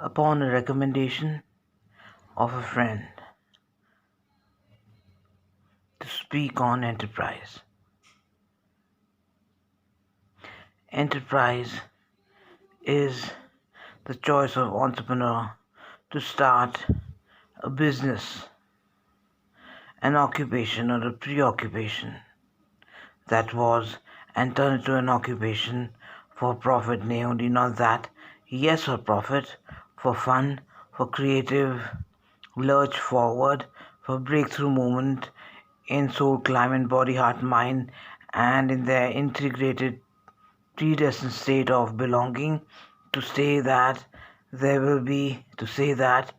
upon a recommendation of a friend to speak on enterprise. Enterprise is the choice of entrepreneur to start a business, an occupation or a preoccupation that was and turn into an occupation for profit, nay, only not that, yes, for profit, for fun, for creative lurch forward, for breakthrough moment in soul, climate, body, heart, mind, and in their integrated, predestined state of belonging, to say that to say that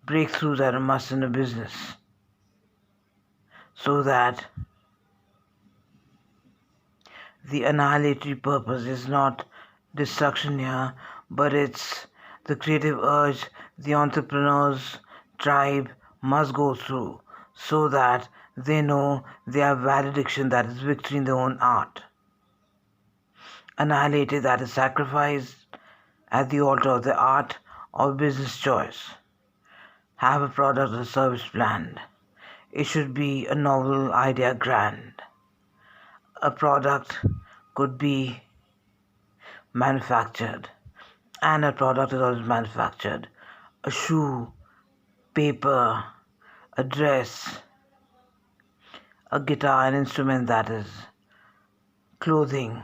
breakthroughs are a must in a business, so that the annihilatory purpose is not destruction here, but it's the creative urge the entrepreneur's tribe must go through so that they know they have valediction, that is victory in their own art. Annihilated, that is sacrificed at the altar of the art of business choice. Have a product or service planned. It should be a novel idea grand. A product could be manufactured, and a product is always manufactured. A shoe, paper, a dress, a guitar, an instrument, that is clothing.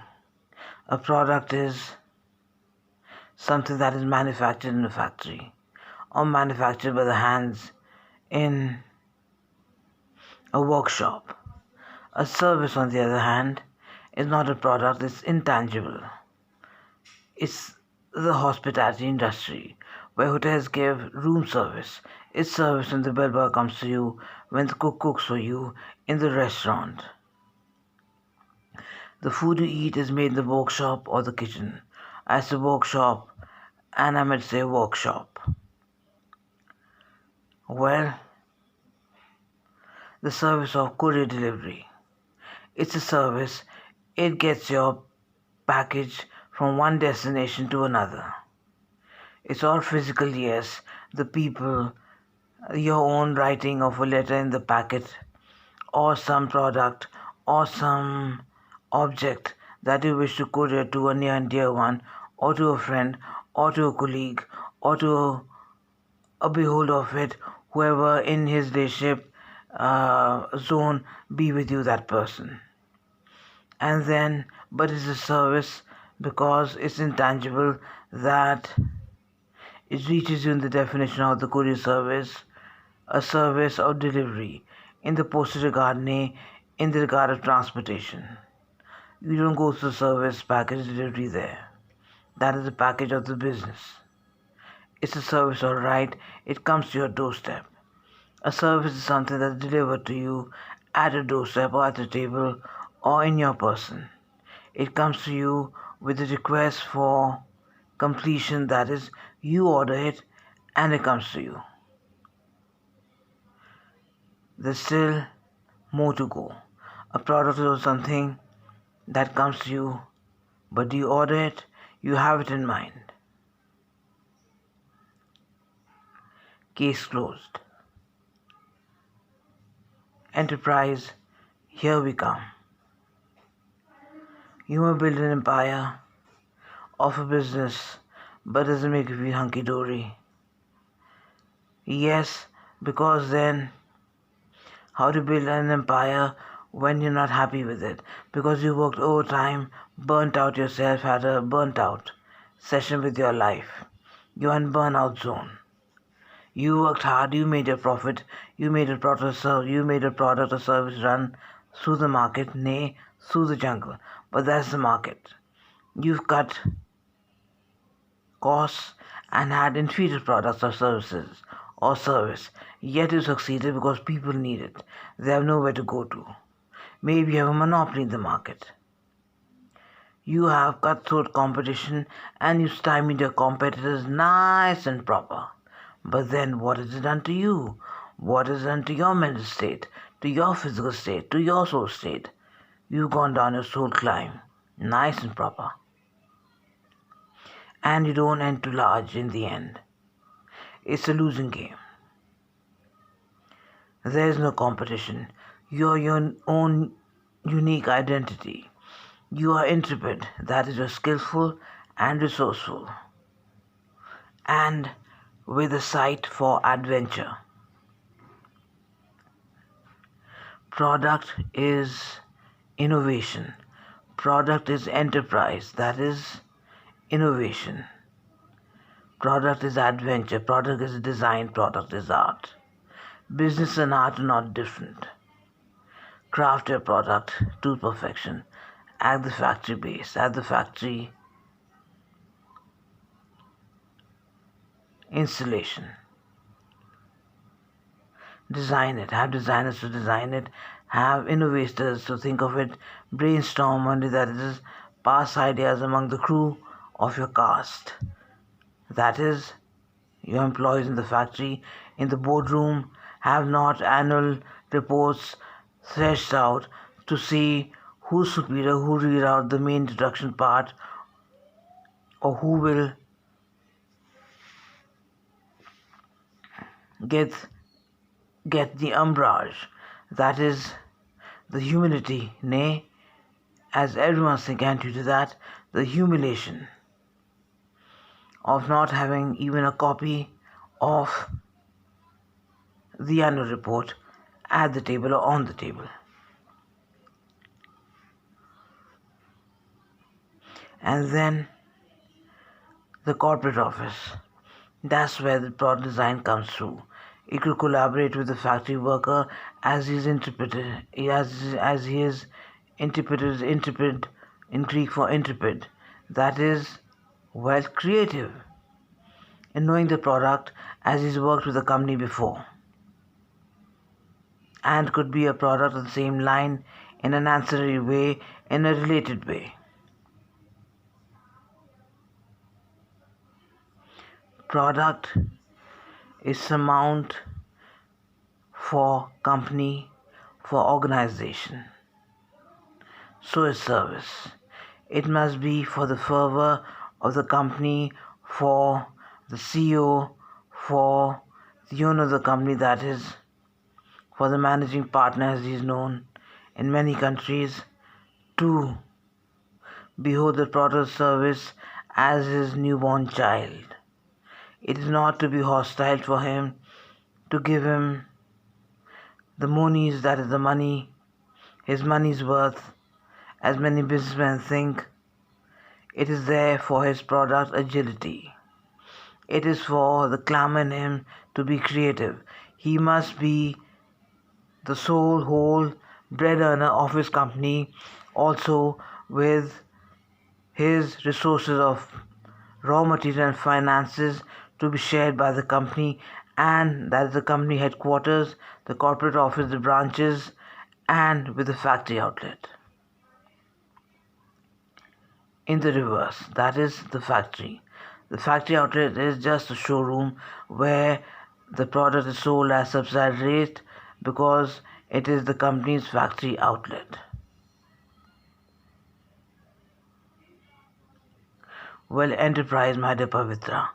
A product is something that is manufactured in a factory or manufactured by the hands in a workshop. A service, on the other hand, is not a product, it's intangible. It's the hospitality industry, where hotels give room service. It's service when the bellboy comes to you, when the cook cooks for you in the restaurant. The food you eat is made in the workshop or the kitchen. I say workshop, and I might say workshop. Well, the service of courier delivery. It's a service. It gets your package from one destination to another. It's all physical, yes. The people, your own writing of a letter in the packet, or some product, or some object that you wish to courier to a near and dear one, or to a friend, or to a colleague, or to a beholder of it, whoever in his relationship zone be with you, that person. And then, but it's a service because it's intangible, that it reaches you in the definition of the courier service, a service of delivery in the postal regard, nay, in the regard of transportation. You don't go through service package delivery there. That is the package of the business. It's a service, all right. It comes to your doorstep. A service is something that's delivered to you at a doorstep or at a table or in your person. It comes to you with a request for completion, that is, you order it and it comes to you. There's still more to go. A product is something that comes to you, but do you order it? You have it in mind. Case closed. Enterprise, here we come. You may build an empire of a business, but doesn't make you feel hunky-dory. Yes, because then how to build an empire when you're not happy with it? Because you worked overtime, burnt out yourself, had a burnt out session with your life. You're in burnout zone. You worked hard, you made a profit, you made a product or service run through the market, nay, through the jungle. But that's the market. You've cut costs and had inferior products or services or service, yet you succeeded because people need it. They have nowhere to go to. Maybe you have a monopoly in the market. You have cutthroat competition and you stymied your competitors nice and proper. But then what has it done to you? What has it done to your mental state, to your physical state, to your soul state? You've gone down your soul climb, nice and proper. And you don't end too large in the end. It's a losing game. There is no competition. You are your own unique identity. You are intrepid, that is, you're skillful and resourceful, and with a sight for adventure. Product is innovation. Product is enterprise, that is, innovation. Product is adventure. Product is design. Product is art. Business and art are not different. Craft your product to perfection at the factory base, at the factory installation. Design it. Have designers to design it. Have innovators to think of it. Brainstorm only, that is, pass ideas among the crew of your cast. That is, your employees in the factory, in the boardroom. Have not annual reports threshed out to see who's superior, who read out the main introduction part, or who will get the umbrage, that is, the humility, nay, as everyone's thinking due to that, the humiliation of not having even a copy of the annual report at the table or on the table. And then the corporate office. That's where the product design comes through. It could collaborate with the factory worker as he is interpreted, as he is interpreted in Greek for intrepid. That is, well, creative in knowing the product as he's worked with the company before, and could be a product of the same line in an ancillary way, in a related way. Product is surmount for company, for organization. So is service. It must be for the fervor of the company, for the CEO, for the owner of the company, that is, for the managing partner as he is known in many countries, to behold the product service as his newborn child. It is not to be hostile for him, to give him the monies, that is the money, his money's worth, as many businessmen think. It is there for his product agility. It is for the clamor in him to be creative. He must be the sole, whole bread earner of his company, also with his resources of raw material and finances to be shared by the company, and that is the company headquarters, the corporate office, the branches, and with the factory outlet. In the reverse, that is the factory. The factory outlet is just a showroom where the product is sold at subsidized rate because it is the company's factory outlet. Well, enterprise, my dear Pavitra.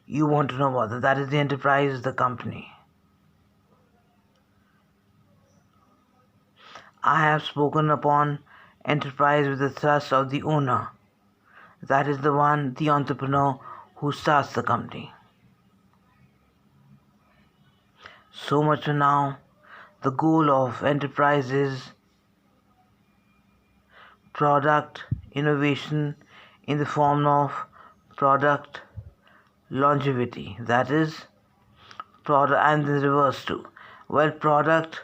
You want to know about that. That is the enterprise, the company. I have spoken upon enterprise with the thrust of the owner. That is the one, the entrepreneur who starts the company. So much for now. The goal of enterprise is product innovation in the form of product longevity. That is, product, and the reverse too. Well, product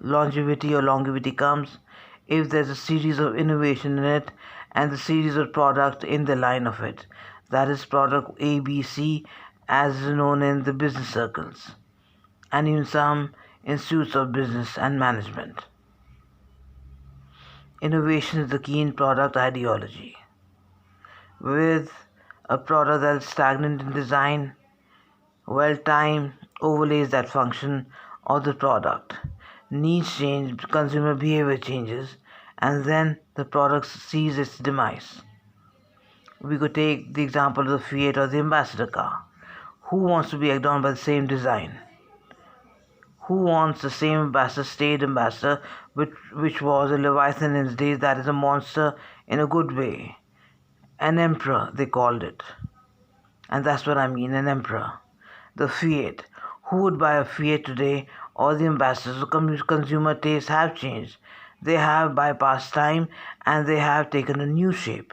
longevity comes if there's a series of innovation in it and the series of product in the line of it. That is product ABC, as is known in the business circles and in some institutes of business and management. Innovation is the key in product ideology. With a product that is stagnant in design, well, time overlays that function of the product. Needs change, consumer behavior changes, and then the product sees its demise. We could take the example of the Fiat or the Ambassador car. Who wants to be egged on by the same design? Who wants the same ambassador, state ambassador, which was a Leviathan in its days, that is a monster in a good way? An emperor, they called it. And that's what I mean, an emperor. The Fiat. Who would buy a Fiat today? All the ambassadors. Consumer tastes have changed. They have bypassed time and they have taken a new shape.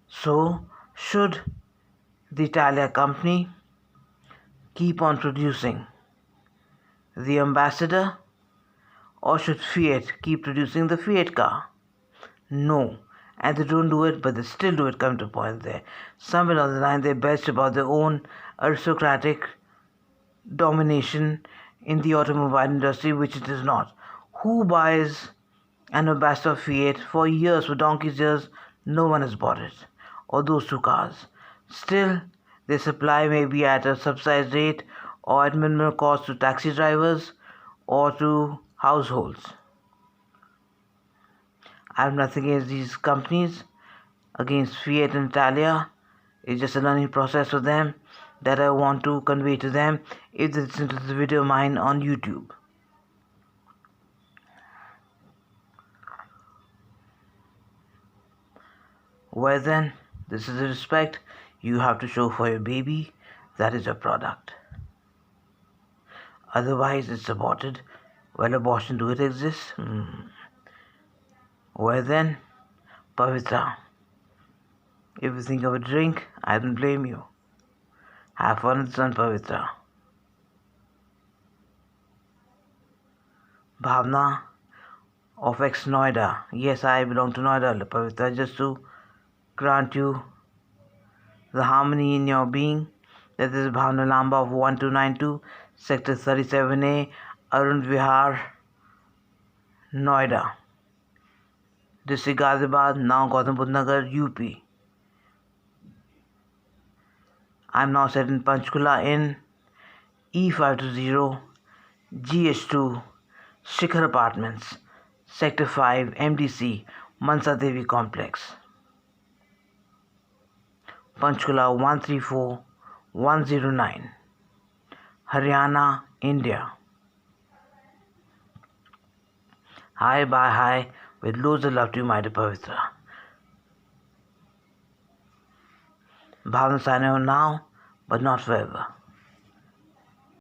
So, should the Italia company keep on producing the Ambassador, or should Fiat keep producing the Fiat car? No. And they don't do it, but they still do it, come to a point there. Somewhere down the line, they boast about their own aristocratic domination in the automobile industry, which it is not. Who buys an Ambassador Fiat? For years, for donkey's years, no one has bought it, or those two cars. Still, their supply may be at a subsidized rate or at minimal cost to taxi drivers or to households. I have nothing against these companies, against Fiat and Italia. It's just a learning process for them that I want to convey to them if they listen to this video of mine on YouTube. Well then, this is the respect you have to show for your baby. That is your product. Otherwise, it's aborted. Well, abortion, do it exist? Well then, Pavitra. If you think of a drink, I don't blame you. Have fun with son, Pavitra. Bhavana of ex-Noida. Yes, I belong to Noida, Pavitra, just to grant you the harmony in your being. That is Bhawana Lamba of 1292, Sector 37A, Arun Vihar, Noida. District Ghaziabad, now Gautam Budh Nagar, UP. I am now set in Panchkula in E520 GH2 Shikhar Apartments, Sector 5 MDC, Mansa Devi Complex, Panchkula 134109, Haryana, India. Hi, bye, hi, with loads of love to you, my dear Pavitra. Bhavana signing on now, but not forever.